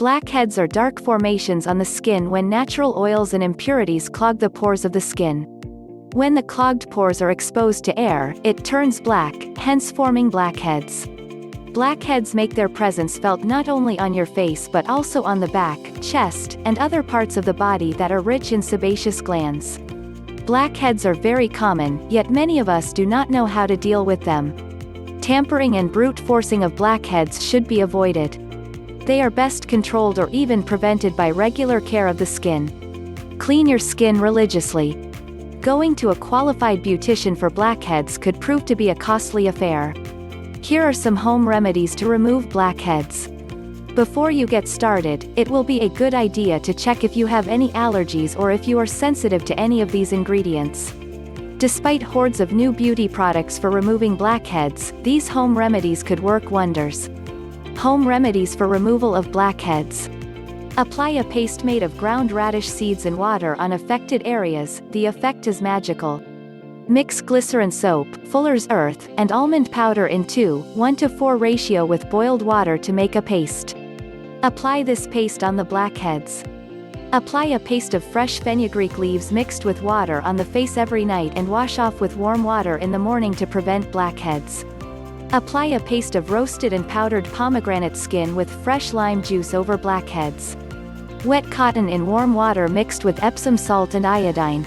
Blackheads are dark formations on the skin when natural oils and impurities clog the pores of the skin. When the clogged pores are exposed to air, it turns black, hence forming blackheads. Blackheads make their presence felt not only on your face but also on the back, chest, and other parts of the body that are rich in sebaceous glands. Blackheads are very common, yet many of us do not know how to deal with them. Tampering and brute forcing of blackheads should be avoided. They are best controlled or even prevented by regular care of the skin. Clean your skin religiously. Going to a qualified beautician for blackheads could prove to be a costly affair. Here are some home remedies to remove blackheads. Before you get started, it will be a good idea to check if you have any allergies or if you are sensitive to any of these ingredients. Despite hordes of new beauty products for removing blackheads, these home remedies could work wonders. Home remedies for removal of blackheads. Apply a paste made of ground radish seeds and water on affected areas. The effect is magical. Mix glycerin soap, fuller's earth, and almond powder in 2:1 ratio with boiled water to make a paste. Apply this paste on the blackheads. Apply a paste of fresh fenugreek leaves mixed with water on the face every night and wash off with warm water in the morning to prevent blackheads. Apply a paste of roasted and powdered pomegranate skin with fresh lime juice over blackheads. Wet cotton in warm water mixed with Epsom salt and iodine.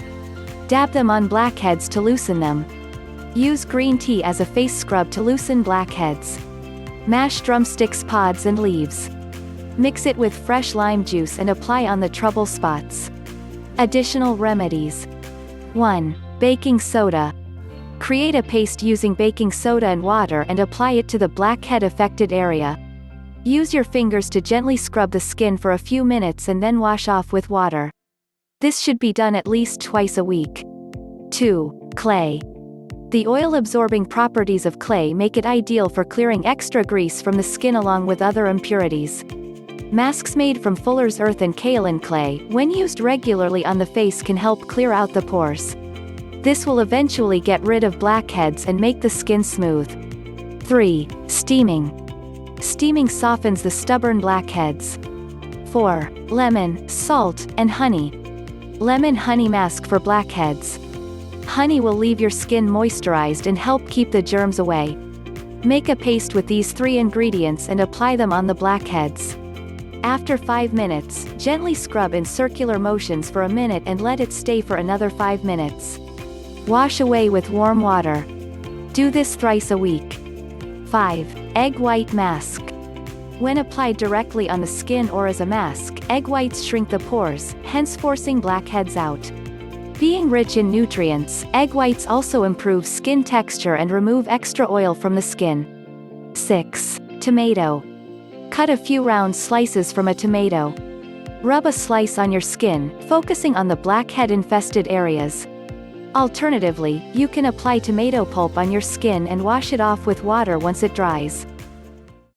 Dab them on blackheads to loosen them. Use green tea as a face scrub to loosen blackheads. Mash drumsticks pods and leaves. Mix it with fresh lime juice and apply on the trouble spots. Additional remedies. 1. Baking soda. Create a paste using baking soda and water and apply it to the blackhead affected area. Use your fingers to gently scrub the skin for a few minutes and then wash off with water. This should be done at least twice a week. 2. Clay. The oil-absorbing properties of clay make it ideal for clearing extra grease from the skin along with other impurities. Masks made from fuller's earth and kaolin clay, when used regularly on the face, can help clear out the pores. This will eventually get rid of blackheads and make the skin smooth. 3. Steaming. Steaming softens the stubborn blackheads. 4. Lemon, salt, and honey. Lemon honey mask for blackheads. Honey will leave your skin moisturized and help keep the germs away. Make a paste with these 3 ingredients and apply them on the blackheads. After 5 minutes, gently scrub in circular motions for a minute and let it stay for another 5 minutes. Wash away with warm water. Do this thrice a week. 5. Egg white mask. When applied directly on the skin or as a mask, egg whites shrink the pores, hence forcing blackheads out. Being rich in nutrients, egg whites also improve skin texture and remove extra oil from the skin. 6. Tomato. Cut a few round slices from a tomato. Rub a slice on your skin, focusing on the blackhead-infested areas. Alternatively, you can apply tomato pulp on your skin and wash it off with water once it dries.